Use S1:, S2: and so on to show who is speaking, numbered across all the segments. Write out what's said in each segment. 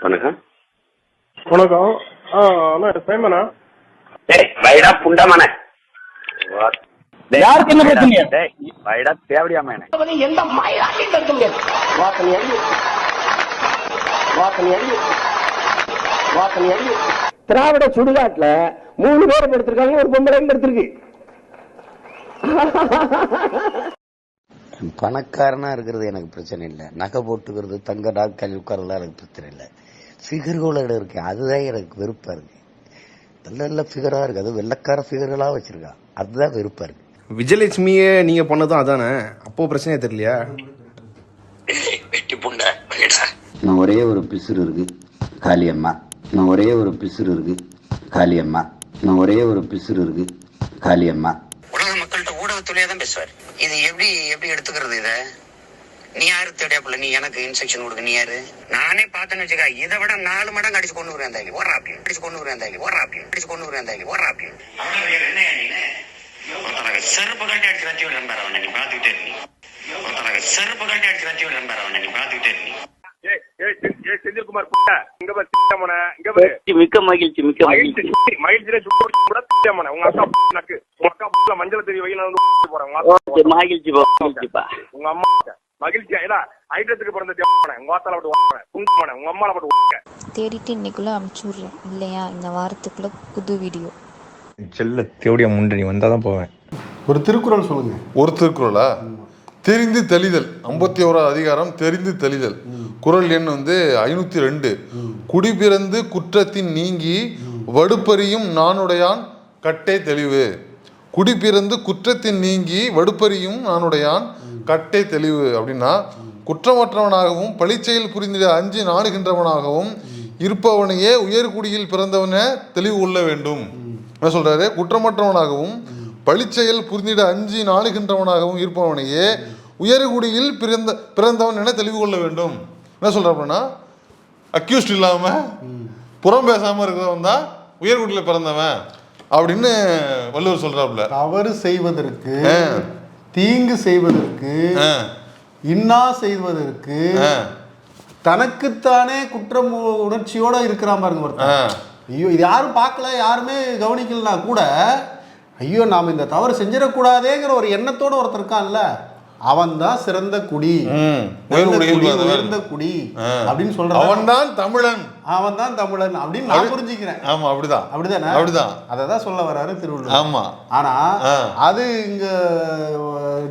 S1: வணக்கம்.
S2: வணக்கம். அண்ணா சைமனா?
S1: டேய் வைடா புண்டமானே.
S3: யாருக்கு என்ன பிரச்சனை?
S1: டேய் வைடா தேவடியாமேனே.
S3: எந்த மயிலாட்டி தட்டுங்க.
S2: வாக்கனி அடி. வாக்கனி அடி. வாக்கனி அடி.
S3: திராவிட சுடுகாட்டுல 3 பேர் எடுத்திருக்காங்க, ஒரு பொம்பளை எடுத்திருக்கு.
S4: பணக்காரனா இருக்கிறது எனக்கு பிரச்சனை இல்லை, நகை போட்டுக்கிறது தங்க டாக்டர் உட்காரலாம் எனக்கு பிரச்சனை இல்லை. ஃபிகர்களோட இருக்கு, அதுதான் எனக்கு வெறுப்பா இருக்கு. நல்ல நல்ல ஃபிகரா இருக்கு, அது வெள்ளக்கார ஃபிகர்களா வச்சிருக்கா, அதுதான் வெறுப்பா இருக்கு.
S5: விஜயலட்சுமியே நீங்க பண்ணதும் அதானே, அப்போ பிரச்சனையே தெரியலையா?
S1: வெட்டி புண்டை வைடா.
S4: நான் ஒரே ஒரு பிசுறு இருக்கு காளியம்மா, நான் ஒரே ஒரு பிசுறு இருக்கு காளியம்மா, நான் ஒரே ஒரு பிசுறு இருக்கு காளியம்மா.
S1: உலக மக்கள்கிட்ட ஊடகத்துலயே தான் பேசுவார். இது எப்படி எடுத்துக்கிறது? இத நீ யாரு தேடியாப்புல நீ எனக்கு இன்ஸ்ட்ரக்ஷன் கொடுக்க? நீ யாரு? நானே பார்த்தேன்னு வச்சுக்கா, இதை விட 4 மடங்கு அடிச்சு கொண்டு வருவேன். தாக்கி ஓரா அப்படின்னு அடிச்சு கொண்டு வருவேன். தாக்கி ஓரா அப்படின்னு அடிச்சு கொண்டு வருவேன். தாக்கி ஓரா அப்படின்னு செருப்பு கட்டி அடிச்சு ரத்தி விட நம்பர் அவனை நீ பாத்துக்கிட்டே நீ செருப்பு கட்டி அடிச்சு ரத்தி விட நம்பர் அவனை நீ பாத்துக்கிட்டே நீ.
S2: செந்தில்குமார் இங்க பாரு, இங்க பாரு.
S1: மிக்க மகிழ்ச்சி, மிக்க மகிழ்ச்சி.
S2: மகிழ்ச்சியில சுத்தம் உங்க அக்கா மஞ்சள் தெரிய வெயில வந்து போறேன்.
S1: மகிழ்ச்சிப்பா.
S2: உங்க அம்மா மகிழ்ச்சியா ஏதா ஐட்டத்துக்கு பிறந்த உங்க ஆத்தால போட்டு உங்க அம்மால போட்டு
S6: தேடிட்டு இன்னைக்குள்ள அனுப்பிச்சுடுறேன் இல்லையா? இந்த வாரத்துக்குள்ள புது வீடியோ.
S5: செல்ல தேவடியா முண்டை நீ வந்தாதான் போவேன்.
S7: ஒரு திருக்குறள் சொல்லுங்க.
S8: ஒரு திருக்குறளா? தெரிந்து தெளிதல், 51வது அதிகாரம் தெரிந்து தெளிதல். குறள் எண் 502. குடிபிறந்து குற்றத்தின் நீங்கி வடுப்பறியும் நானுடையான் கட்டே தெளிவு. குடிபிறந்து குற்றத்தின் நீங்கி வடுப்பறியும் நானுடையான் கட்டே தெளிவு அப்படின்னா, குற்றமற்றவனாகவும் பழிச்செயல் புரிந்திட அஞ்சி நாடுகின்றவனாகவும் இருப்பவனையே உயர்குடியில் பிறந்தவனே தெளிவு கொள்ள வேண்டும். என்ன சொல்றாரு? குற்றமற்றவனாகவும் பழிச்செயல் புரிந்திட அஞ்சி நாடுகின்றவனாகவும் இருப்பவனையே உயர்குடியில் பிறந்தவன் என தெளிவு கொள்ள வேண்டும். என்ன சொல்றாருன்னா, அக்யூஸ்ட் இல்லாம புறம் பேசாம இருக்கிறவன் தான் உயர்குடியில் பிறந்தவன் அப்படின்னு வள்ளுவர் சொல்றாப்புல.
S7: தவறு செய்வதற்கு, தீங்கு செய்வதற்கு, இன்னா செய்வதற்கு தனக்குத்தானே குற்றம் உணர்ச்சியோட இருக்கிறான் பாருங்க ஒருத்தன். ஐயோ இது யாரும் பார்க்கல, யாருமே கவனிக்கலனா கூட ஐயோ நாம் இந்த தவறு செஞ்சிடக்கூடாதேங்கிற ஒரு எண்ணத்தோட ஒருத்தர் இருக்கான்ல, அவன் தான் சிறந்த குடி, உயர்ந்த குடி அப்படின்னு சொல்றான்.
S8: அவன் தான் தமிழன்,
S7: அவன் தான் தமிழன் அப்படின்னு நான் புரிஞ்சுக்கிறேன்.
S8: ஆமா, அப்படிதான்,
S7: அப்படிதானே,
S8: அப்படிதான்.
S7: அததான் சொல்ல வர்றாரு திருவள்ளுவர்.
S8: ஆமா.
S7: ஆனா அது இங்க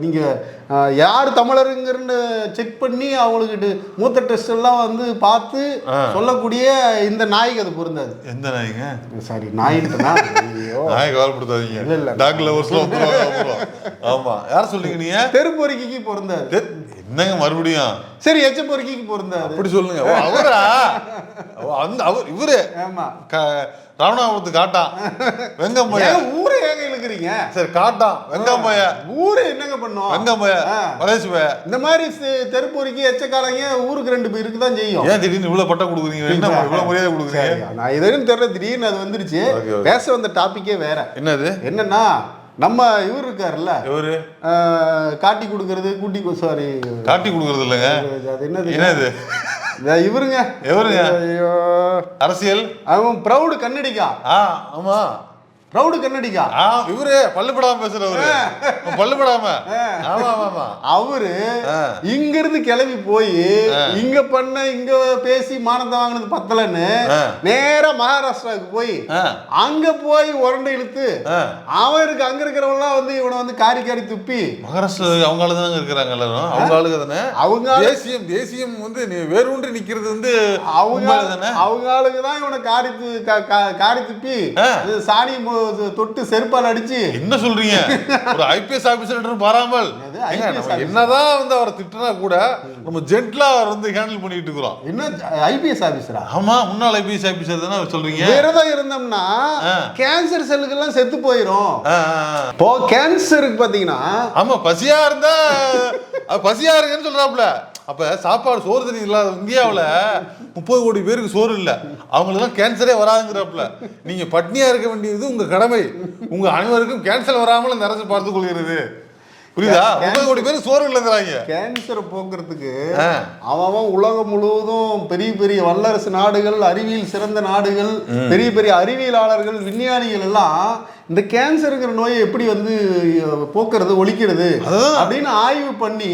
S7: நீங்க யார் தமிழருங்கன்னு செக் பண்ணி அவங்களுக்கு மூத்த டெஸ்ட் எல்லாம் பார்த்து சொல்லக்கூடிய இந்த நாய்க்கு அது பொருந்தாது.
S8: எந்த நாய்ங்க?
S7: சாரி, நாயிட்டா
S8: நாய் கவலைப்படுத்தாதீங்க. இல்ல இல்ல, டாக்டர்ல ஒரு ஆமா. யார் சொல்றீங்க நீங்க?
S7: தெருப்பொறிக்கு பொருந்தாது.
S8: என்னங்க மறுபடியும்?
S7: சரி, எச்ச பொறுக்கிக்கு பொருந்தாது.
S8: அப்படி சொல்லுங்க. அவரா? அவர் இவரு ராமநாதபுரத்து காட்டான் வெங்கம்பைய.
S7: ஊரை ஏங்க இழுக்கிறீங்க?
S8: சரி, காட்டான் வெங்கம்பைய.
S7: ஊரு என்னங்க பண்ணும்?
S8: வெங்கம்பைய மலேசிய.
S7: இந்த மாதிரி தெருப்பொறிக்கு எச்சக்காரங்க ஊருக்கு 2 பேருக்கு தான் செய்யும்.
S8: ஏன் திடீர்னு இவ்வளவு பட்டம் கொடுக்குறீங்க? என்ன இவ்வளவு மரியாதை கொடுக்குறீங்க?
S7: நான் எதுன்னு தெரியல, திடீர்னு அது வந்துருச்சு. பேச வந்த டாபிக்கே வேற.
S8: என்னது?
S7: என்னன்னா, நம்ம இவர் இருக்காருல்ல, இவரு காட்டி கொடுக்கறது, சாரி
S8: காட்டி கொடுக்கறது இல்லைங்க.
S7: அது என்னது?
S8: என்னது
S7: இவருங்க?
S8: எவருங்க? அரசியல்
S7: அவன் ப்ரௌடு கன்னடிகா.
S8: ஆமா,
S7: ப்ரௌடு கன்னடிகா.
S8: இவரு பல்லுபடாம பேசுறவரு. பல்லுபடாம. ஆமா ஆமா.
S7: அவரு இங்க இருந்து கிளம்பி போய் இங்க பேசி மானத்தை வாங்கினது பத்தலன்னு நேரா மகாராஷ்டிராவுக்கு போய் அங்க போய் உரண்டை இழுத்து அவருக்கு அங்க இருக்கிறவங்க இவனை காரி காரி துப்பி.
S8: மகாராஷ்டிரா அவங்க ஆளுதாங்க இருக்கிறாங்க எல்லாரும். அவங்க ஆளுக தானே. அவங்க தேசியம் வேரூன்றி நிக்கிறது
S7: அவங்க ஆளுங்க தான் இவனை காரி துப்பி சாணி தொட்டு செருப்பால் அடிச்சு.
S8: என்ன சொல்றீங்க? ஒரு ஐபிஎஸ் ஆபீசர் பாராமல் என்னதான் அவரை திட்டினா கூட நம்ம ஜென்ட்லா அவர் ஹேண்டில் பண்ணிட்டு இருக்கிறோம்.
S7: என்ன ஐபிஎஸ் ஆபீசரா?
S8: ஆமா, முன்னாள் ஐபிஎஸ் ஆபீசர் தானே சொல்றீங்க.
S7: விரதம் இருந்தோம்னா கேன்சர் செல்லுக்கு எல்லாம் செத்து போயிரும். இப்போ கேன்சருக்கு பாத்தீங்கன்னா,
S8: ஆமா, பசியா இருந்தா பசியா இருக்குன்னு சொல்றாப்ல. அப்ப சாப்பாடு சோறு தண்ணி இல்லாத இந்தியாவில் 30 கோடி பேருக்கு சோறு இல்லை, அவங்களுக்கெல்லாம் கேன்சரே வராதுங்கிறப்பல நீங்க பட்னியா இருக்க வேண்டியது உங்க கடமை. உங்க அனைவருக்கும் கேன்சர் வராமல் இந்த அரசு பார்த்துக் கொள்கிறது. புரியுதா? 30 கோடி பேர் சோறு இல்லைங்கிறாங்க.
S7: கேன்சரை போக்குறதுக்கு அவன் உலகம் முழுவதும் பெரிய பெரிய வல்லரசு நாடுகள், அறிவியல் சிறந்த நாடுகள், பெரிய பெரிய அறிவியலாளர்கள், விஞ்ஞானிகள் எல்லாம் இந்த கேன்சருங்கிற நோயை எப்படி வந்து போக்குறது, ஒழிக்கிறது அப்படின்னு ஆய்வு பண்ணி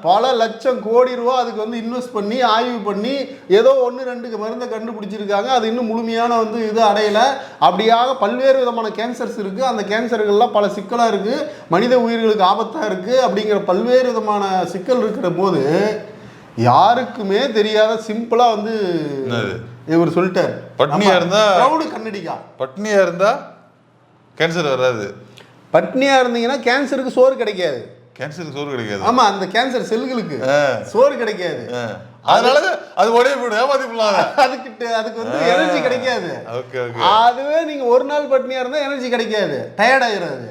S7: பல லட்சம் கோடி ரூபாய் அதுக்கு வந்து இன்வெஸ்ட் பண்ணி ஆய்வு பண்ணி ஏதோ 1-2 மருந்தை கண்டுபிடிச்சிருக்காங்க. அது இன்னும் முழுமையான வந்து இது அடையலை. அப்படியாக பல்வேறு விதமான கேன்சர்ஸ் இருக்கு. அந்த கேன்சர்கள்லாம் பல சிக்கலாக இருக்கு, மனித உயிர்களுக்கு ஆபத்தாக இருக்கு. அப்படிங்கிற பல்வேறு விதமான சிக்கல் இருக்கிற போது யாருக்குமே தெரியாத சிம்பிளா வந்து இவர் சொல்லிட்டார்,
S8: பட்னியா இருந்தா
S7: கண்ணடிக்கா,
S8: பட்னியா இருந்தா கேன்சர் வராது,
S7: பட்னியா இருந்தீங்கன்னா கேன்சருக்கு சோறு கிடைக்காது.
S8: கேன்சருக்கு சோறு கிடைக்காது.
S7: ஆமா, அந்த கேன்சர் செல்களுக்கு சோறு கிடைக்காது.
S8: அதனால அது உடைய போய்டும், ஏமாத்தி போடலாம்.
S7: அதுக்கு வந்து எனர்ஜி கிடைக்காது. அதுவே நீங்க ஒரு நாள் பட்னியா இருந்தா எனர்ஜி கிடைக்காது, டயர்ட் ஆயிடாது.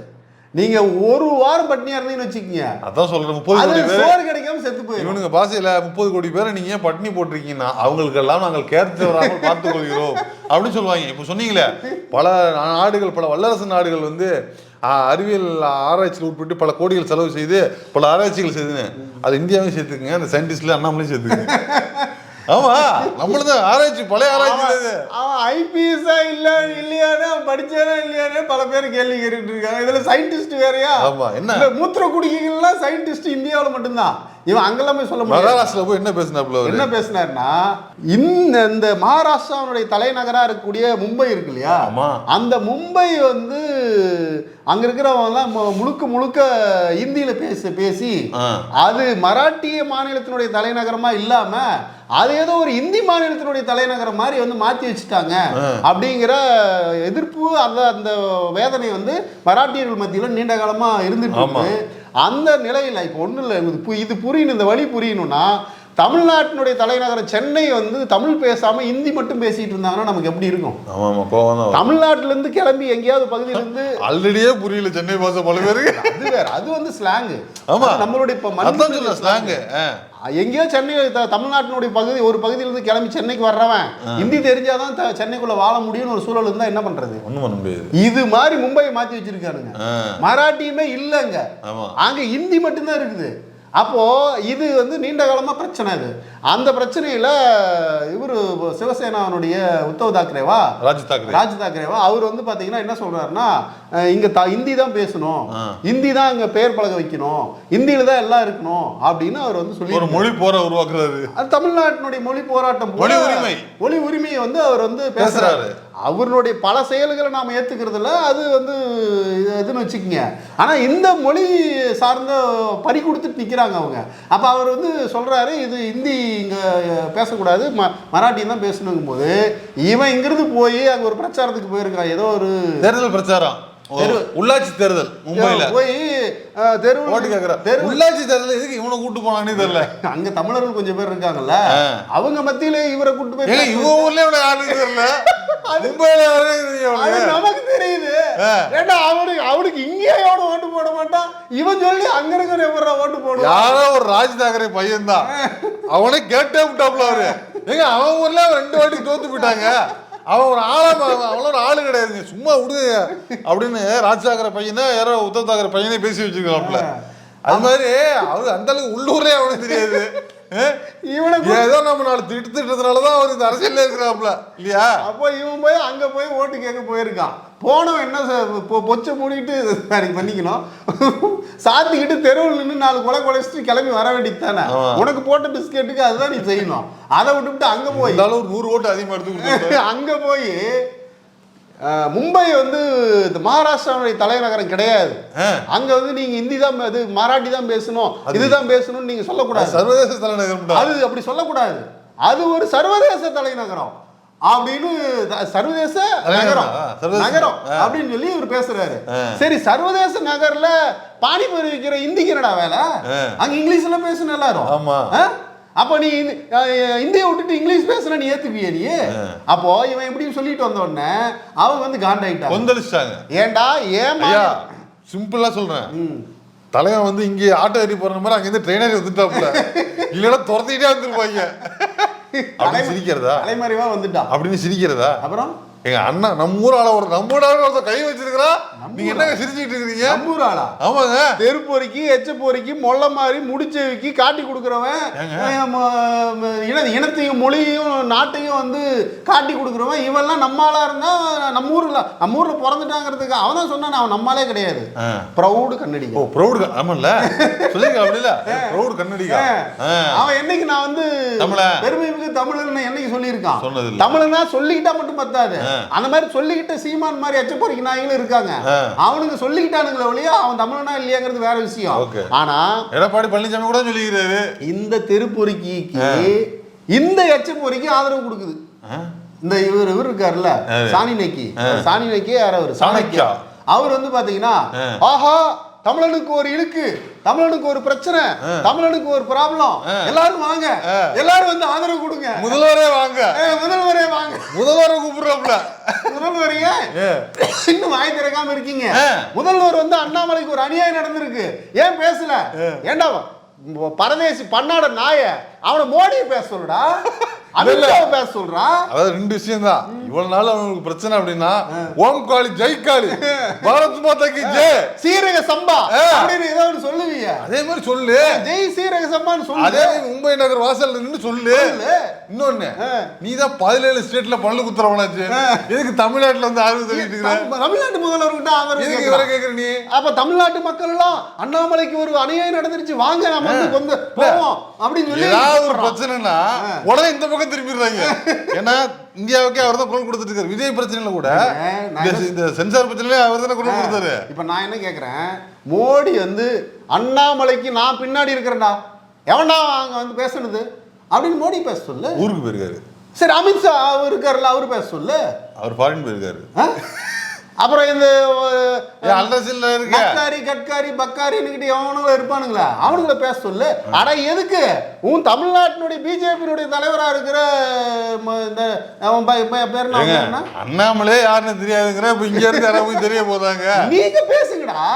S7: நீங்க ஒரு வாரம் பட்னியா இருந்தீங்கன்னு வச்சுக்கீங்க,
S8: அதான் சொல்றேன் 30 கோடி பேர்
S7: சோறு கிடைக்காம செத்து போயிடும்.
S8: இவனுங்க பாசையில 30 கோடி பேரை நீங்க ஏன் பட்னி போட்டிருக்கீங்கன்னா அவங்களுக்கெல்லாம் நாங்கள் கேர்த்து வராமல் பார்த்துக் கொள்கிறோம் அப்படின்னு சொல்லுவாங்க. இப்போ சொன்னீங்களே பல நாடுகள், பல வல்லரசு நாடுகள் வந்து அறிவியல் ஆராய்ச்சியில் உட்பட்டு பல கோடிகள் செலவு செய்து பல ஆராய்ச்சிகள் செய்துன்னு, அது இந்தியாவையும் சேர்த்துக்குங்க, அந்த சயின்டிஸ்ட்ல அண்ணாமலையும் சேர்த்துக்குங்க. ஆமா, நம்மளது ஆராய்ச்சி பழைய ஆராய்ச்சி.
S7: அவன் ஐபிஎஸ்ஸா இல்லையானே படிச்சானா இல்லையானே பல பேர் கேள்வி கேட்டுட்டு இருக்காங்க. இதுல சயின்டிஸ்ட் வேறையா?
S8: ஆமா, என்ன
S7: மூத்திர குடிக்கலாம் சயின்டிஸ்ட் இந்தியாவில் மட்டும்தான். இவன் அங்கெல்லாமே சொல்ல முடியாது.
S8: மகாராஷ்டிரா போய் என்ன
S7: பேசினாருன்னா, இந்த மகாராஷ்டிராவுடைய தலைநகரா இருக்கக்கூடிய மும்பை இருக்கு இல்லையா, அந்த மும்பை வந்து அங்க இருக்கிறவங்க முழுக்க இந்தியில பேசி அது மராட்டிய மாநிலத்தினுடைய தலைநகரமா இல்லாம அது ஏதோ ஒரு இந்தி மாநிலத்தினுடைய தலைநகரம் மாதிரி வந்து மாத்தி வச்சுட்டாங்க அப்படிங்கிற எதிர்ப்பு, அந்த வேதனை வந்து மராட்டியர்கள் மத்தியில நீண்ட காலமா இருந்துட்டு இருக்கு. அந்த நிலையில் இப்போ ஒன்றும் இல்லை, இது புரியணும், இந்த வழி புரியணும்னா தமிழ்நாட்டினுடைய தலைநகரம் சென்னை வந்து தமிழ் பேசாம இந்தி மட்டும் பேசிட்டு இருந்தாங்கன்னா நமக்கு எப்படி இருக்கும்? தமிழ்நாட்டில இருந்து கிளம்பி எங்கேயாவது பகுதியில இருந்து
S8: ஆல்ரெடியே புரியல சென்னை பாஷை பல பேருக்கு,
S7: அது வேற, அது வந்து ஸ்லாங்.
S8: ஆமா,
S7: நம்மளுடைய
S8: ஸ்லாங்.
S7: எங்கேயோ சென்னை தமிழ்நாட்டினுடைய ஒரு பகுதியிலிருந்து கிளம்பி சென்னைக்கு வர்றவன் ஹிந்தி தெரிஞ்சாதான் சென்னைக்குள்ள வாழ முடியும்னு ஒரு சூழல் இருந்தா என்ன பண்றது? ஒண்ணும் பண்ண முடியாது. இது மாதிரி மும்பையை மாத்தி வச்சிருக்கானுங்க. மராட்டியுமே இல்லைங்க, அங்க ஹிந்தி மட்டும்தான் இருக்குது. அப்போ இது வந்து நீண்ட காலமா பிரச்சனை. இது அந்த பிரச்சனையில இவரு சிவசேனாவுடைய உத்தவ் தாக்கரேவா, ராஜ் தாக்கரேவா, அவர் வந்து பாத்தீங்கன்னா என்ன சொல்றாருன்னா, இங்க ஹிந்தி தான் பேசணும், ஹிந்தி தான் இங்க பெயர் பலகை வைக்கணும், ஹிந்தியில தான் எல்லாம் இருக்கணும் அப்படின்னு அவர் வந்து சொல்லி
S8: ஒரு மொழி போரா உருவாக்குறாரு.
S7: அது தமிழ்நாட்டினுடைய மொழி போராட்டம், மொழி உரிமையை வந்து அவர் வந்து பேசுறாரு. அவருடைய பல செயல்களை நாம ஏத்துக்கிறதுல அது வந்து இதுன்னு வச்சுக்கோங்க. ஆனா இந்த மொழி சார்ந்த பறி கொடுத்துட்டு நிக்கிறாங்க அவங்க. அப்ப அவர் வந்து சொல்றாரு, இது ஹிந்தி இங்க பேசக்கூடாது, மராட்டி தான் பேசணுங்கும் போது இவன் இங்கிருந்து போய் அங்க ஒரு பிரச்சாரத்துக்கு போயிருக்கான், ஏதோ ஒரு
S8: தேர்தல் பிரச்சாரம், உள்ளாட்சி தேர்தல் மும்பைல போய் உள்ளாட்சி தேர்தல் எதுக்கு இவனை கூட்டு போனானே தெரியல. அங்க
S7: தமிழர்கள் கொஞ்சம் பேர் இருக்காங்கல்ல, அவங்க மத்தியில இவரை கூட்டு போய்
S8: இவ ஊர்ல யாருக்கு தெரியல, மும்பைல
S7: நமக்கு தெரியுது. ஏன்னா அவனுக்கு இங்கே ஓட்டு போட மாட்டான், இவன் சொல்லி அங்க இருக்கிற ஓட்டு போடுவான்.
S8: யாரோ ஒரு ராஜ் தாக்கரே பையன் தான், அவனே கேட்டே விட்டாப்ல அவரு. ஏங்க அவன் ஊர்ல 2 வாட்டி தோத்து போயிட்டாங்க, அவன் ஒரு அவ்வளோ ஒரு ஆளு கிடையாதுங்க, சும்மா விடுங்க அப்படின்னு ராஜ் தாக்கரே பையனை யாரோ உத்தவ் தாக்கரே பையனே பேசி வச்சிருக்காப்ல. அது மாதிரி அவரு அந்த அளவுக்கு உள்ளூர்லயே அவனுக்கு தெரியாது. ஏதோ நம்ம நாலு திட்டத்தினாலதான் அவர் இந்த அரசியல் இருக்கிறாப்ல இல்லையா.
S7: அப்போ இவன் போய் அங்க போய் ஓட்டு கேட்க போயிருக்கான். போனவன் என்ன பொச்சை மூடிட்டு பண்ணிக்கணும், சாத்திக்கிட்டு தெருவில் நின்று 4 கொலைச்சிட்டு கிளம்பி வர வேண்டியது தானே. உனக்கு போட்ட பிஸ்கெட்டுக்கு அதுதான் நீ செய்யணும். அதை விட்டுவிட்டு அங்க போய்
S8: 100 ஓட்டு அதிகமாக எடுத்து
S7: அங்க போய் மும்பை வந்து மகாராஷ்டிராவுடைய தலைநகரம் கிடையாது. அங்க வந்து நீங்க ஹிந்தி தான், அது மராட்டி தான் பேசணும், இதுதான் பேசணும்னு நீங்க சொல்லக்கூடாது.
S8: சர்வதேச தலைநகரம்
S7: அது அப்படி சொல்லக்கூடாது, அது ஒரு சர்வதேச தலைநகரம் அப்படின்னு, சர்வதேச நகரம் அப்படின்னு சொல்லி இவர் பேசுறாரு. சரி, சர்வதேச நகர்ல பானிபூரி விற்கிற ஹிந்திக்கு என்னடா வேலை? அங்க இங்கிலீஷ்ல பேசணும் எல்லாரும்.
S8: ஆமா,
S7: அப்ப நீ இந்தியை விட்டுட்டு இங்கிலீஷ் பேசுற நீ ஏத்துப்பிய நீ? அப்போ இவன் எப்படி சொல்லிட்டு வந்த உடனே அவங்க வந்து
S8: காண்டாயிட்டாங்க.
S7: ஏண்டா ஏமா
S8: சிம்பிளா சொல்றேன், தலைவன் வந்து இங்கே ஆட்டோ ஏறி போற மாதிரி அங்க இருந்து ட்ரெயினர் வந்துட்டாப்ல, இல்லைன்னா துரத்திட்டே வந்துருப்பாங்க. சிரிக்கிறதா
S7: தலைமறைவா வந்துட்டான்
S8: அப்படின்னு சிரிக்கிறதா?
S7: அப்புறம்
S8: எங்க அண்ணா நம்ம ஊர் ஆள ஒரு கை வச்சிருக்கிறா நீங்க என்ன சிரிச்சுட்டு இருக்கீங்க?
S7: நம்பூராளா?
S8: ஆமாங்க.
S7: தெருப்பொறிக்கு எச்ச பொறிக்கு மொள்ள மாதிரி முடிச்சவிக்கு காட்டி கொடுக்குறவன், இனத்தையும் மொழியையும் நாட்டையும் வந்து காட்டி கொடுக்குறவன் இவெல்லாம் நம்மளா இருந்தா நம்ம ஊர்ல பிறந்துட்டாங்கிறதுக்கு அவன் தான் சொன்னான். அவன் நம்மளே கிடையாது, ப்ரௌடு கன்னடிகா.
S8: ஓ ப்ரௌடு, ஆமால்ல சொல்லுங்க அப்படி இல்ல, ப்ரௌடு கன்னடிகா.
S7: அவன் என்னைக்கு நான் வந்து பெருமைக்கு தமிழன் என்னைக்கு சொல்லியிருக்கான்? தமிழனா சொல்லிக்கிட்டா மட்டும் பத்தாது, அந்த மாதிரி சொல்லிக்கிட்ட சீமான் மாதிரி எச்ச பொறிக்கு நாய்களும் இருக்காங்க. அவனுக்கு சொல்லிக்கிட்டானுங்களே ஒழிய அவன் தமிழனா இல்லையாங்கிறது வேற விஷயம். ஆனா
S8: எடப்பாடி பழனிசாமி கூட சொல்லிக்கிறாரு இந்த
S7: தெருப்பொறிக்கு இந்த எச்ச பொறிக்கு ஆதரவு கொடுக்குது. இந்த இவர் இருக்காருல்ல சாணினைக்கு யார் அவர் சாணக்கியா, அவர் வந்து பாத்தீங்கன்னா ஆஹா தமிழனுக்கு ஒரு இழுக்கு, தமிழனுக்கு ஒரு பிரச்சனை, தமிழனுக்கு ஒரு ப்ராப்ளம், எல்லாரும் வாங்க, எல்லாரும் வந்து ஆதரவு கொடுங்க,
S8: முதல்வரே வாங்க, முதல்வரை கூப்பிடுறாப்ல.
S7: முதல்வரையே இன்னும் வாய் திறக்காம இருக்கீங்க. முதல்வர் வந்து அண்ணாமலைக்கு ஒரு அநியாயம் நடந்திருக்கு, ஏன் பேசல? ஏண்டா பரதேசி பன்னாட நாய அவனை மோடியை பேச சொல்றா, அமித்ஷாவை பேச சொல்றா.
S8: அதாவது ரெண்டு விஷயம் தான். இவ்வளவு நாள் அவங்களுக்கு பிரச்சனை அப்படின்னா ஓம் காளி ஜெய் காளி பாரத் மாதா கி ஜெய்
S7: சீரக சம்பா அப்படின்னு ஏதோ ஒன்று சொல்லுவீங்க,
S8: அதே மாதிரி சொல்லு.
S7: ஜெய் சீரக சம்பான்னு சொல்லு.
S8: அதே மும்பை நகர் வாசல்ல நின்று சொல்லு. இன்னொன்னு, நீ தான் 17 ஸ்டேட்ல பல்லு குத்துறவனாச்சு, எதுக்கு தமிழ்நாட்டுல வந்து ஆதரவு தெரிவிட்டு இருக்க?
S7: தமிழ்நாட்டு முதல்வர்கிட்ட ஆதரவு
S8: எதுக்கு இவரை கேக்குற நீ?
S7: அப்ப தமிழ்நாட்டு மக்கள் எல்லாம் அண்ணாமலைக்கு ஒரு அநியாயம் நடந்துருச்சு, வாங்க நம்ம வந்து போவோம் அப்படின்னு சொல்லி
S8: ஏதாவது ஒரு பிரச்சனைனா உடனே இந்த பக்கம் திரும்பிடுறாங்க. ஏன்னா இந்தியாவுக்கே அவர் தான் குரல் கொடுத்துட்டு இருக்காரு. விஜய் பிரச்சனைல கூட இந்த சென்சார் பிரச்சனையில அவர் தானே குரல் கொடுத்தாரு.
S7: இப்ப நான் என்ன கேக்குறேன், மோடி வந்து அண்ணாமலைக்கு நான் பின்னாடி இருக்கிறேன்டா, எவன்டா அங்க வந்து பேசுனது அப்படின்னு மோடி பேச சொல்லு.
S8: ஊருக்கு போயிருக்காரு.
S7: சரி, அமித்ஷா அவர் இருக்காருல்ல, அவர் பேச சொல்லு.
S8: அவர் ஃபாரின் போயிருக்காரு.
S7: அப்புறம் இந்த
S8: கட்காரி
S7: பக்காரின்னு எவனுங்க இருப்பானுங்களா, அவனுங்கள பேச சொல்லு. ஆனா எதுக்கு உன் தமிழ்நாட்டினுடைய பிஜேபியினுடைய தலைவரா இருக்கிற
S8: அண்ணாமலே யாருன்னு தெரியாதுங்கிற இங்க இருந்து யாராவது தெரிய போதாங்க.
S7: நீங்க பேசுங்கடா.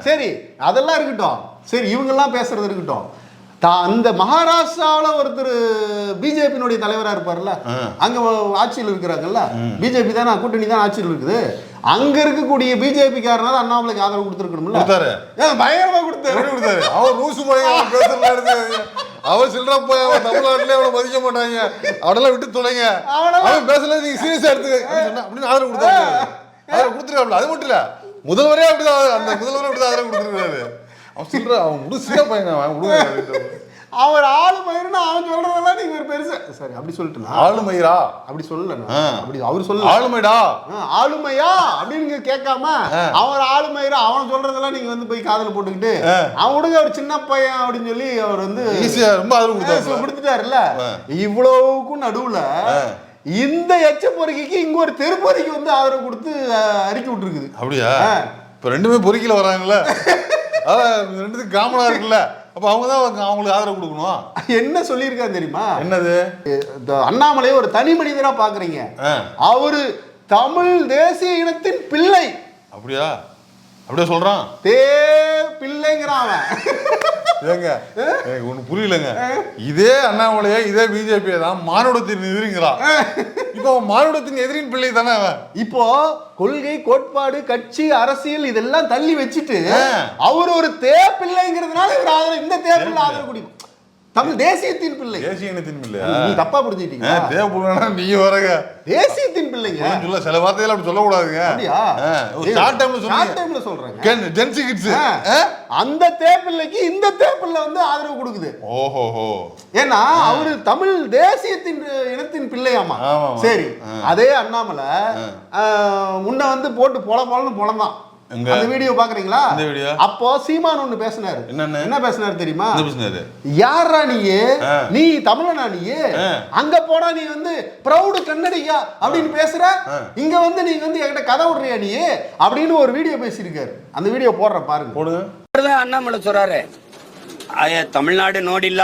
S7: சரி, அதெல்லாம் இருக்கட்டும். சரி, இவங்க எல்லாம் பேசுறது இருக்கட்டும். அந்த மகாராஷ்டிராவில் ஒருத்தர் பிஜேபியினுடைய தலைவராக இருப்பார்ல, அங்கே ஆட்சியில் இருக்கிறாங்கல்ல, பிஜேபி தானே கூட்டணி தான் ஆட்சியில் இருக்குது. அங்க இருக்கக்கூடிய பிஜேபி காரனால அண்ணாமலைக்கு ஆதரவு கொடுத்துருக்கணும்ல, பயங்கரமா கொடுத்தாரு.
S8: அவர் ரூசு பேசுறாரு, அவர் சில்லற போய் அவன் தமிழ்நாட்டிலே அவனை மதிக்க மாட்டாங்க, அவனெல்லாம் விட்டு தொலைங்க, அவன் பேசல நீங்க சீரியஸா எடுத்துக்க அப்படின்னு ஆதரவு கொடுத்தாரு. ஆதரவு கொடுத்துருக்காப்ல. அது மட்டும் இல்ல, முதல்வரே அப்படிதான், அந்த முதல்வரே அப்படிதான் ஆதரவு கொடுத்துருக்காரு. அவன் சொல்ற அவன் முடிச்சுட்டா பையன்
S7: அவர் ஆளுமயிர்னு அவன் சொல்றதெல்லாம் நீங்க ஒரு பெருசு. சரி, அப்படி சொல்லிட்டு
S8: ஆளுமயிரா அப்படி
S7: சொல்லல, அப்படி அவர் சொல்ல
S8: ஆளுமைடா
S7: ஆளுமையா அப்படின்னு கேட்காம அவர் ஆளுமயிரா அவன் சொல்றதெல்லாம் நீங்க வந்து போய் காதல போட்டுக்கிட்டு அவன் விடுங்க அவர் சின்ன பையன் அப்படின்னு சொல்லி அவர் வந்து
S8: ஈஸியா ரொம்ப ஆதரவு
S7: கொடுத்துட்டாருல்ல. இவ்வளவுக்கும் நடுவுல இந்த எச்ச பொறுக்கைக்கு இங்க ஒரு தெருப்பொறிக்கு வந்து ஆதரவு கொடுத்து அறிக்கை விட்டுருக்குது.
S8: அப்படியா? இப்ப ரெண்டுமே பொறுக்கில வராங்கல்ல, ரெண்டுத்துக்கு காமனா இருக்குல்ல, அப்ப அவங்க தான் அவங்களுக்கு ஆதரவு கொடுக்கணும்.
S7: என்ன சொல்லியிருக்காங்க தெரியுமா?
S8: என்னது?
S7: அண்ணாமலையை ஒரு தனி மனிதரா பாக்குறீங்க, அவரு தமிழ் தேசிய இனத்தின் பிள்ளை.
S8: அப்படியா? அப்படியே சொல்றான்,
S7: பிள்ளைங்கிறான்.
S8: ஏங்க ஒண்ணு புரியலங்க, இதே அண்ணாமலையே இதே பிஜேபி தான் மானுடத்தின் எதிரிங்கிறான். இப்போ மானுடத்தின் எதிரின் பிள்ளை தானே அவன்.
S7: இப்போ கொள்கை கோட்பாடு கட்சி அரசியல் இதெல்லாம் தள்ளி வச்சுட்டு அவர் ஒரு பிள்ளைங்கிறதுனால இவர் ஆதரவு, இந்த பிள்ளை ஆதரவு குடிக்கும். தமிழ் தேசியத்தின் பிள்ளை,
S8: தேசிய இனத்தின் பிள்ளை.
S7: நீ தப்பா புரிஞ்சுட்டீங்க.
S8: நீங்க வரங்க
S7: தேசியத்தின் பிள்ளைங்க
S8: சொல்ல, சில வார்த்தைகள் அப்படி சொல்ல கூடாதுங்க.
S7: அப்படியா?
S8: ஷார்ட் டைம்ல சொல்றேன். ஜென்சி கிட்ஸ்
S7: அந்த பிள்ளைக்கு இந்த பிள்ளை வந்து ஆதரவு கொடுக்குது.
S8: ஓஹோ, ஏன்னா
S7: அவரு தமிழ் தேசியத்தின் இனத்தின் பிள்ளையாமா. சரி, அதே அண்ணாமலை முன்ன வந்து போட்டு பொலன்னு பொலந்தான். அந்த வீடியோ பாக்குறீங்களா? அப்போ சீமான் ஒண்ணு பேசினாரு. என்ன பேசினாரு தெரியுமா? யாரா நீ தமிழனா, நீ அங்க போனா நீ வந்து ப்ரௌடு கன்னடிகா அப்படின்னு பேசுற, இங்க வந்து நீ வந்து என்கிட்ட கதை விடுறியா நீ அப்படின்னு ஒரு வீடியோ பேசியிருக்காரு. அந்த வீடியோ போடுற பாருங்க.
S1: போடுங்க. அண்ணாமலை சொல்றாரு, தமிழ்நாடு நோடில்ல,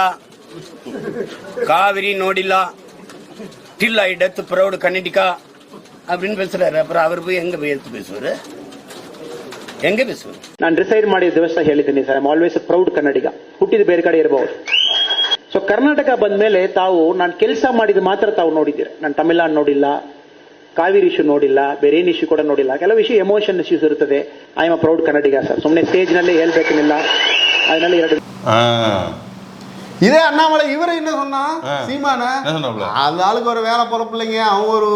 S1: காவிரி நோடில்ல, டில் ஐ டெத் ப்ரௌடு கன்னடிகா அப்படின்னு பேசுறாரு. அப்புறம் அவர் போய் எங்க போய் எடுத்து பேசுவாரு, ಹೆಂಗೆ ಬಿಸು?
S9: ನಾನು ಡಿಸೈಡ್ ಮಾಡಿದ ದಿವಸ ಹೇಳಿದ್ದೀನಿ sir, I am always proud Kannadiga. ಹುಟ್ಟಿದ ಬೇರೆ ಕಡೆ ಇರಬಹುದು. ಸೊ ಕರ್ನಾಟಕ ಬಂದ ಮೇಲೆ ತಾವು ನಾನು ಕೆಲಸ ಮಾಡಿದ ಮಾತ್ರ ತಾವು ನೋಡಿದ್ದೀರ. ನಾನು ತಮಿಳ್ನಾಡು ನೋಡಿಲ್ಲ, ಕಾವೇರಿ ಇಶ್ಯೂ ನೋಡಿಲ್ಲ, ಬೇರೆ ಏನು ಇಶ್ಯೂ ಕೂಡ ನೋಡಿಲ್ಲ. ಕೆಲವು ಇಶ್ಯೂ ಎಮೋಷನ್ ಇಶ್ಯೂಸ್ ಇರ್ತದೆ. I am a proud Kannadiga sir. ಸುಮ್ಮನೆ ಸ್ಟೇಜ್ನಲ್ಲೇ ಹೇಳ್ಬೇಕೇನಿಲ್ಲ. ಅದನ್ನೆಲ್ಲ 2
S7: இதே அண்ணாமலை இவரை என்ன சொன்னா, சீமான அந்த ஆளுக்கு ஒரு வேலை பொறுப்பில்லைங்க, அவன்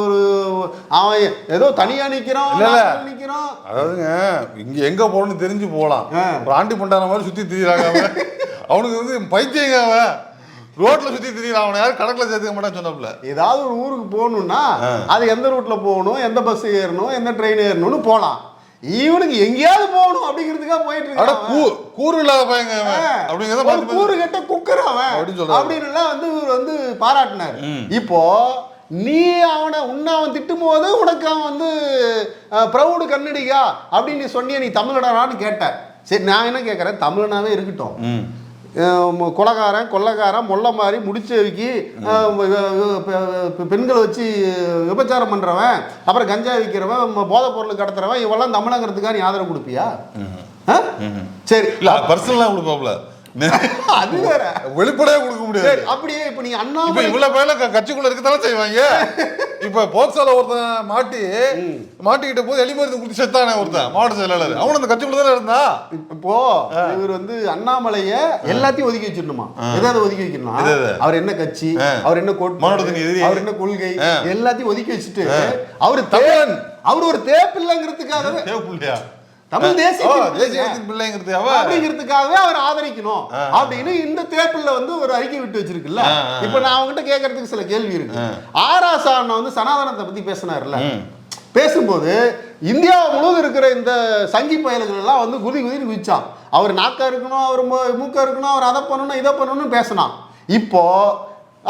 S7: அவன் ஏதோ தனியா நிக்கிறான்.
S8: அதாவதுங்க இங்க எங்க போறோம்னு தெரிஞ்சு போகலாம். ஆண்டி பண்டார மாதிரி சுத்தி திரியிறாங்க. அவனுக்கு வந்து பைத்தியங்க, அவன் ரோட்ல சுத்தி திரியிறான். அவனை யாரும் கணக்குல சேர்த்துக்க மாட்டான்னு சொன்னாப்ல. ஏதாவது
S7: ஒரு ஊருக்கு போகணும்னா அது எந்த ரூட்ல போகணும், எந்த பஸ் ஏறணும், எந்த ட்ரெயின் ஏறணும்னு போகலாம். இவனுக்கு எங்கேயாவது போகணும் அப்படிங்கிறதுக்காக போயிட்டு இருக்கான்.
S8: கூறு இல்லாத பையங்க அப்படிங்கிறத
S7: கூறு கட்ட குக்கர் அவன் அப்படின்னு வந்து இவர் வந்து பாராட்டினார். இப்போ நீ அவன் திட்டும் போது உனக்கு அவன் வந்து ப்ரௌடு கன்னடிகா அப்படின்னு நீ சொன்னிய, நீ தமிழனான்னு கேட்ட. சரி, நான் என்ன கேட்கறேன், தமிழனாவே இருக்கட்டும். கொலகாரன் கொள்ளக்காரன் மொல்ல மாதிரி முடிச்சவைக்கு பெண்களை வச்சு விபச்சாரம் பண்றவன், அப்புறம் கஞ்சா விற்கிறவன், போதைப் பொருள் கடத்துறவன், இவெல்லாம் தமிழங்கிறதுக்காக நீ ஆதரவு கொடுப்பியா? சரி,
S8: பர்சனலா கொடுப்பாப்ல,
S7: அது வேற,
S8: வெளிப்படையா கொடுக்க முடியாது.
S7: அப்படியே இப்ப நீ அண்ணாமலை
S8: இவ்வளவு பேர்ல கட்சிக்குள்ள இருக்கத்தானே செய்வாங்க. இப்ப போக்சோல ஒருத்தன் மாட்டிக்கிட்ட போது எலிமருந்து குடிச்சு செத்தானே ஒருத்தன் மாவட்ட செயலாளர், அவன் அந்த கட்சிக்குள்ள தானே இருந்தா.
S7: இப்போ இவர் வந்து அண்ணாமலைய எல்லாத்தையும் ஒதுக்கி வச்சிடணுமா? எதாவது ஒதுக்கி வைக்கணும். அவர் என்ன கட்சி, அவர் என்ன கோட்பாடு, அவர் என்ன கொள்கை, எல்லாத்தையும் ஒதுக்கி வச்சுட்டு அவர் ஒரு தேப்பில்லைங்கிறதுக்காகவே, தமிழ் தேசியத்தின் பிள்ளைங்கிறதுக்காகவே அவர் ஆதரிக்கணும் அப்படின்னு இந்த தேப்பில் வந்து ஒரு அறிக்கை விட்டு வச்சிருக்குல்ல. இப்ப நான் அவங்ககிட்ட கேட்கறதுக்கு சில கேள்வி இருக்கு. ஆராசா வந்து சனாதனத்தை பத்தி பேசினார்ல, பேசும்போது இந்தியா முழுவதும் இருக்கிற இந்த சங்கி பயல்கள் எல்லாம் வந்து குதின்னு குதிச்சான். அவர் நாக்கா இருக்கணும், அவர் மூக்கா இருக்கணும், அவர் அதை பண்ணணும் இதை பண்ணணும்னு பேசினான். இப்போ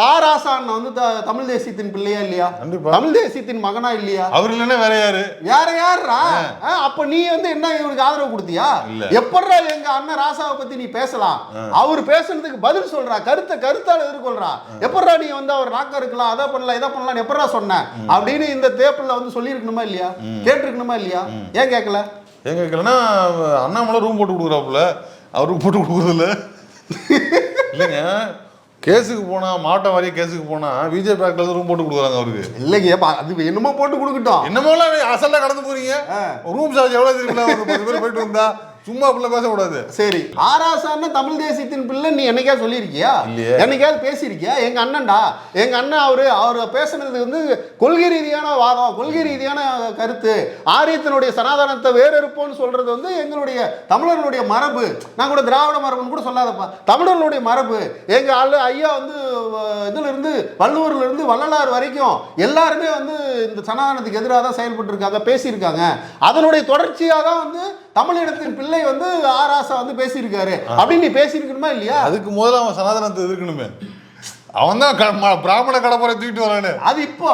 S7: ஆராசான் வந்து தமிழ் தேசியத்தின் பிள்ளையா இல்லையா? தமிழ் தேசியத்தின் மகனா இல்லையா? அவர் இல்லைன்னா வேற யாருரா? அப்ப நீ வந்து என்ன இவருக்கு ஆதரவு கொடுத்தியா? எப்படா எங்க அண்ணன் ராசாவை பத்தி நீ பேசலாம், அவர் பேசுறதுக்கு பதில் சொல்றா, கருத்தால எதிர்கொள்றா, எப்படா நீ வந்து அவர் நாக்கா இருக்கலாம், அதை பண்ணலாம் இதை பண்ணலாம் எப்படா சொன்ன அப்படின்னு இந்த தேப்பில் வந்து சொல்லி இருக்கணுமா இல்லையா? கேட்டிருக்கணுமா இல்லையா? ஏன் கேட்கலன்னா
S8: அண்ணாமலை ரூம் போட்டு கொடுக்குறாப்புல, அவருக்கு போட்டு கொடுக்குறது இல்லைங்க. கேஸுக்கு போனா மாவட்டம் வாரிய கேஸுக்கு போனா பிஜேபி ஆட்கள் ரூம் போட்டு கொடுக்குறாங்க அவருக்கு.
S7: இல்லைங்க, அது என்னமோ போட்டு கொடுக்கட்டும்,
S8: என்னமோலாம் அசல்ல கடந்து போறீங்க. ரூம் சார்ஜ் எவ்வளவு தெரியுமா? 10 பேர் போயிட்டு வந்தா சும்மா அப்படிலாம் பேசக்கூடாது.
S7: சரி, ஆராசான்னு தமிழ் தேசியத்தின் பிள்ளை நீ என்னைக்காவது சொல்லியிருக்கியா? என்னைக்காவது பேசியிருக்கியா? எங்க அண்ணன்டா, எங்க அண்ணன் அவர் பேசுனது வந்து கொள்கை ரீதியான வாதம், கொள்கை ரீதியான கருத்து, ஆரியத்தினுடைய சனாதனத்தை வேறறுப்போன்னு சொல்றது வந்து எங்களுடைய தமிழர்களுடைய மரபு. நான் கூட திராவிட மரபுன்னு கூட சொல்லாதப்பா, தமிழர்களுடைய மரபு. எங்க ஐயா வந்து இதுல இருந்து வள்ளுவர்ல இருந்து வள்ளலார் வரைக்கும் எல்லாருமே வந்து இந்த சனாதனத்துக்கு எதிராக தான் செயல்பட்டு இருக்காங்க, பேசியிருக்காங்க. அதனுடைய தொடர்ச்சியாக தான் வந்து தமிழினத்தின் பிள்ளை வந்து ஆராசா வந்து பேசியிருக்காரு அப்படின்னு நீ பேசியிருக்கணுமா இல்லையா?
S8: அதுக்கு முதல்ல அவன் சனாதனத்தை எதிர்க்கணுமே. அவன் தான் பிராமண கடப்பரை தூக்கிட்டு வரானு. அது இப்போ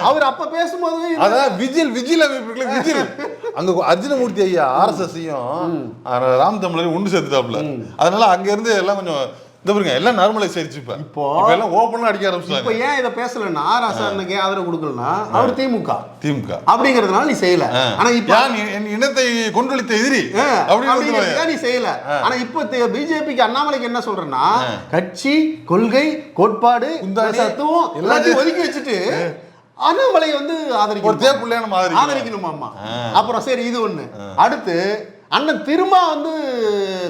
S8: அவர் அப்ப பேசும்போது அதான் விஜில் அமைப்பு விஜில் அங்க அர்ஜுனமூர்த்தி ஐயா ஆர்எஸ்எஸ்ஸையும் ராம் தமிழரையும் ஒன்று சேர்த்துட்டாப்ல. அதனால அங்க இருந்து எல்லாம் கொஞ்சம் இந்த பாருங்க எல்லாம் நார்மலைஸ் ஆயிடுச்சு. இப்போ எல்லாம் ஓப்பனா அடிக்க ஆரம்பிச்சாங்க. இப்போ ஏன் இதை பேசலன்னா ஆராசானுக்கு ஆதரவு கொடுக்கலன்னா அவர் திமுக அப்படிங்கிறதுனால நீ செய்யல. ஆனா இப்ப என் இனத்தை கொன்றொழித்த எதிரி அப்படிங்கிறதுக்காக நீ செய்யல. ஆனா இப்போ பிஜேபிக்கு அண்ணாமலைக்கு என்ன சொல்றேன்னா கட்சி கொள்கை கோட்பாடு தத்துவம் எல்லாத்தையும் ஒதுக்கி வச்சுட்டு அண்ணாமலை வந்து ஆதரிக்கணுமா? அப்புறம் சரி இது ஒண்ணு. அடுத்து அண்ணன் திரும்ப வந்து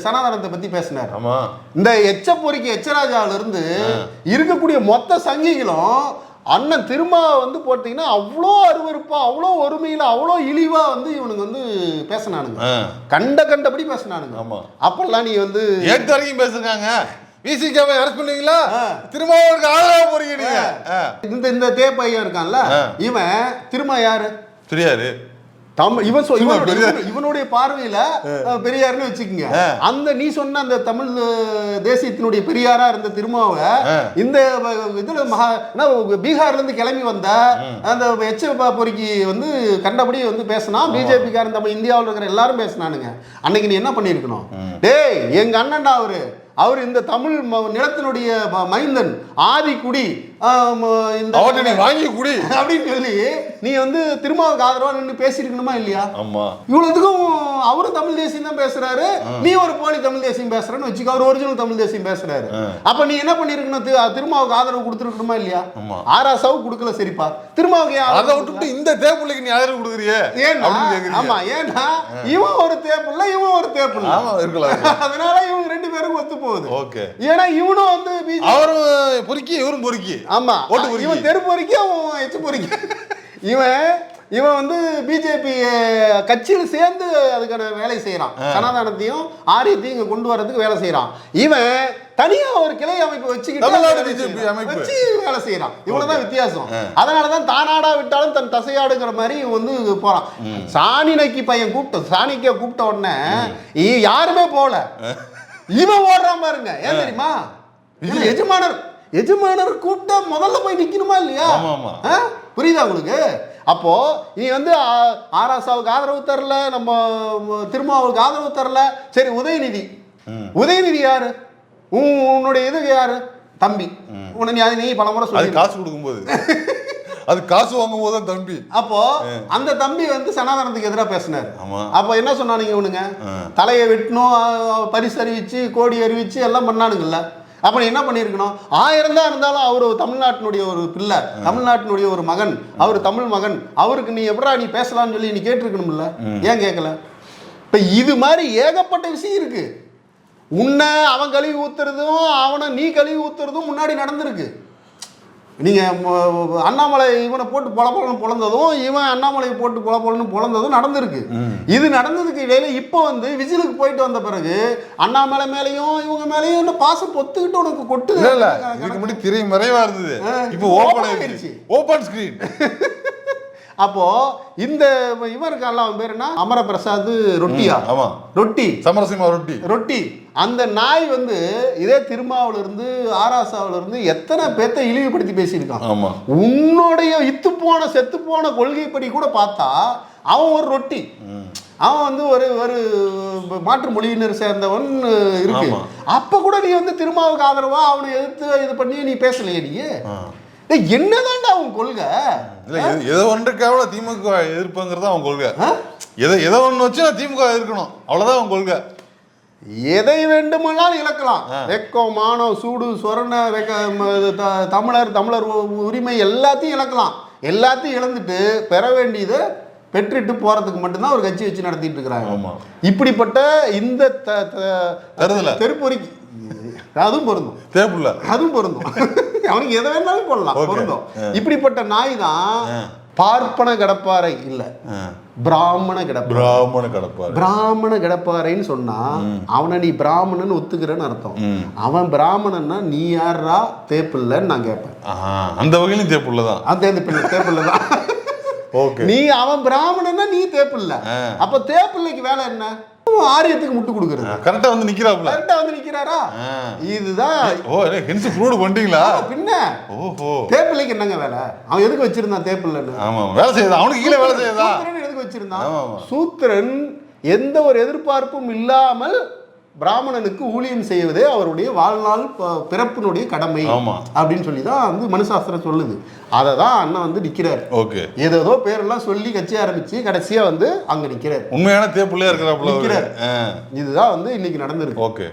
S8: சனாதனத்தை பத்தி பேசினார். இந்த எச்சப்பொறிக்கு எச்சராஜாவில இருந்து இருக்கக்கூடிய மொத்த சங்கிகளும் அண்ணன் திரும்ப வந்து போட்டீங்கன்னா அவ்வளோ அருவருப்பா, அவ்வளோ ஒருமையில, அவ்வளோ இழிவா வந்து இவனுக்கு வந்து பேசினானுங்க, கண்டபடி பேசினானுங்க. அப்பெல்லாம் நீ வந்து ஏற்று வரைக்கும் பேசுறாங்க. விசிகாவை அரெஸ்ட் பண்ணுவீங்களா? திருமாவளவனுக்கு ஆதரவா போறீங்க நீங்க.
S7: இந்த தேப்பையா இருக்கான்ல, இவன் திரும்ப யாரு தெரியாது. இவனுடைய பார்வையில பெரியார்னு வச்சுக்கோங்க. அந்த நீ சொன்ன அந்த தமிழ் தேசியத்தினுடைய பெரியாரா இருந்த திருமாவை இந்த இதுல பீகார்ல இருந்து கிளம்பி வந்த அந்த எச்ச பொறிக்கு வந்து கண்டபடி வந்து பேசினா பிஜேபி காரன் நம்ம இந்தியாவில் இருக்கிற எல்லாரும் பேசினானுங்க. அன்னைக்கு நீ என்ன பண்ணிருக்கணும்? டேய் எங்க அண்ணன்டா அவரு அவர் இந்த தமிழ் நிலத்தினுடைய மைந்தன் ஆதிக்குடி இந்த
S8: நீ வாங்கி குடி
S7: அப்படின்னு சொல்லி நீ வந்து திருமாவுக்கு ஆதரவா நின்று பேசியிருக்கணுமா இல்லையா?
S8: ஆமா.
S7: இவ்வளவுக்கும் அவரும் தமிழ் தேசியம் தான் பேசுறாரு, நீ ஒரு போலி தமிழ் தேசியம் பேசுறன்னு வச்சுக்க. அவர் ஒரிஜினல் தமிழ் தேசியம் பேசுறாரு. அப்ப நீ என்ன பண்ணிருக்கணும்? திருமாவுக்கு ஆதரவு கொடுத்துருக்கணுமா இல்லையா? ஆராசாவுக்கு கொடுக்கல, சரிப்பா. திருமாவுக்கு
S8: அதை விட்டுட்டு இந்த தேப்புள்ளைக்கு நீ ஆதரவு கொடுக்குறியே?
S7: ஆமா, ஏன்னா இவன் ஒரு தேப்புள்ள, இவன் ஒரு தேப்புள்ள.
S8: ஆமா, இருக்கலாம். அதனால
S7: இவங்க ரெண்டு பேரும் ஒத்து போகுது.
S8: ஓகே.
S7: ஏன்னா இவனும் வந்து
S8: அவரும் பொறுக்கி, இவரும் பொறுக்கி.
S7: ஆமா, இவன் தெரு பொறுக்கி, அவன் எச்சு பொறுக்கி. இவன் வந்து பிஜேபி கட்சியில் சேர்ந்து அதுக்கான வேலை செய்யறான். சனாதனத்தையும் ஆரியத்தையும் இங்க கொண்டு வரதுக்கு வேலை செய்யறான். இவன் தனியா ஒரு கிளை அமைப்பு வச்சு வேலை செய்யறான். இவ்வளவுதான் வித்தியாசம். அதனாலதான் தானாடா விட்டாலும் தன் தசையாடுங்கிற மாதிரி வந்து போறான். சாணினைக்கு பையன் சாணிக்க கூப்பிட்ட உடனே யாருமே போல, இவன் ஓடுறான் பாருங்க. ஏன் தெரியுமா? எஜமானர் கூப்பிட்டா முதல்ல போய் நிக்கணுமா இல்லையா? புரியுதா உங்களுக்கு? அப்போ நீ வந்து ஆராசாவுக்கு ஆதரவு தரல, நம்ம திருமாவுக்கு ஆதரவு தரல, சரி உதயநிதி யாரு? உன்னுடைய இது யாரு? தம்பி. நீ பல முறை சொல்லி
S8: காசு கொடுக்கும்போது அது காசு வாங்கும் போது தம்பி.
S7: அப்போ அந்த தம்பி வந்து சனாதனத்துக்கு எதிராக பேசினாரு. அப்போ என்ன சொன்னானுங்க இவனுங்க? தலையை வெட்டணும், பரிசு அறிவிச்சு, கோடி அறிவிச்சு எல்லாம் பண்ணானுங்கல்ல. அப்ப நீ என்ன பண்ணிருக்கணும்? 1000 தான் இருந்தாலும் அவர் தமிழ்நாட்டினுடைய ஒரு பிள்ளை, தமிழ்நாட்டினுடைய ஒரு மகன், அவர் தமிழ் மகன், அவருக்கு நீ எப்படா நீ பேசலாம்னு சொல்லி நீ கேட்டிருக்கணும்ல. ஏன் கேட்கல? இப்ப இது மாதிரி ஏகப்பட்ட விஷயம் இருக்கு. உன்னை அவன் கழுவி ஊத்துறதும் அவனை நீ கழுவி ஊத்துறதும் முன்னாடி நடந்திருக்கு. நீங்க அண்ணாமலை இவனை போட்டு பொலப்பொலன்னு பொழந்ததும், இவன் அண்ணாமலையை போட்டு பொலப்பொலன்னு பொழந்ததும் நடந்திருக்கு. இது நடந்ததுக்கு இடையில இப்போ வந்து விஜிலுக்கு போயிட்டு வந்த பிறகு அண்ணாமலை மேலையும் இவங்க மேலையும் என்ன பாசம் பொத்துக்கிட்டு உனக்கு கொட்டு.
S8: இதுக்கு முன்னாடி திரை மறைவா இருந்தது, இப்போ ஓபன் ஆயிடுச்சு, ஓபன் ஸ்கிரீன்.
S7: அப்போ இந்த இவன் இருக்கான்ல, அவன் பேர் என்ன? அமரபிரசாத் ரொட்டியா?
S8: ஆமா,
S7: ரொட்டி,
S8: சமரசிம்மா ரொட்டி.
S7: அந்த நாய் வந்து இதே திருமாவில இருந்து ஆராசாவில இருந்து எத்தனை பேத்தை இழிவுபடுத்தி பேசியிருக்கான்.
S8: ஆமா.
S7: உன்னுடைய இத்து போன செத்து போன கொள்கைப்படி கூட பார்த்தா அவன் ஒரு ரொட்டி. அவன் வந்து ஒரு ஒரு மாற்று மொழியினர் சேர்ந்தவன் இருக்கு. அப்ப கூட நீ வந்து திருமாவுக்கு ஆதரவா அவனை எதிர்த்து இது பண்ணி நீ பேசலையே? நீ என்னதான்டா அவன் கொள்கை?
S8: ஏதோ ஒன்றுக்காக திமுக எதிர்ப்புங்கிறது அவன் கொள்கை. ஏதோ ஒன்று வச்சு திமுக எதிர்க்கணும், அவ்வளவுதான் அவன் கொள்கை.
S7: எதை வேண்டுமானாலும் இழக்கலாம். வெக்கம், மானம், சூடு, சொரண, தமிழர் உரிமை எல்லாத்தையும் இழக்கலாம். எல்லாத்தையும் இழந்துட்டு பெற வேண்டியதை பெற்றுட்டு போறதுக்கு மட்டும்தான் ஒரு கட்சி வச்சு நடத்திட்டு இருக்கிறாங்க. இப்படிப்பட்ட இந்த தெருப்பொறிக்கு அதுவும் பொருந்தும், தேப்புள்ள அதுவும் பொருந்தும். அவனுக்கு எதை வேணாலும் போடலாம், பொருந்தும். இப்படிப்பட்ட நாய் தான் பார்ப்பன கடப்பாறை இல்ல, பிராமண கடப்பாறைன்னு சொன்னா அவனை நீ பிராமணன் ஒத்துக்கிறன்னு அர்த்தம். அவன் பிராமணன்னா நீ யாரா தேப்பில்லன்னு நான் கேட்பேன்.
S8: அந்த வகையிலும் தேப்புள்ளதான்,
S7: தேப்புள்ளதான். நீ அவன் பிராமணன்னா நீ தேப்பில்ல. அப்ப தேப்பிள்ளைக்கு வேலை என்ன? ஆரியத்துக்கு முட்டு கொடுக்கறது.
S8: கரெக்டா வந்து நிக்கிறாப்ல,
S7: கரெக்டா வந்து நிக்கிறாரா? இதுதான்.
S8: ஓ, ஹென்ஸ் ப்ரூவ் பண்ணிட்டீங்களா?
S7: பின்ன ஓஹோ, தேப்பிள்ளைக்கு என்னங்க வேலை? அவன் எதுக்கு வச்சிருந்தான் தேப்பிள்ளன்னு?
S8: ஆமா, வேலை செய்யதான், அவனுக்கு கீழே வேலை செய்யதான்.
S7: சூத்திரன் எதுக்கு வச்சிருந்தான்? சூத்திரன் எந்த ஒரு எதிர்பார்ப்பும் இல்லாமல் பிராமணனுக்கு ஊழியம் செய்வதே அவருடைய வாழ்நாள் பிறப்பினுடைய கடமை அப்படின்னு சொல்லி தான் வந்து மனுசாஸ்திரம் சொல்லுது. அதை தான் அண்ணன் வந்து நிக்கிறார்.
S8: ஓகே,
S7: ஏதோ பேரெல்லாம் சொல்லி கட்சி ஆரம்பிச்சு கடைசியா வந்து அங்க நிக்கிறார்.
S8: உண்மையான தேப்புள்ளையா இருக்கிறார்.
S7: இதுதான் வந்து இன்னைக்கு நடந்திருக்கு.
S8: ஓகே.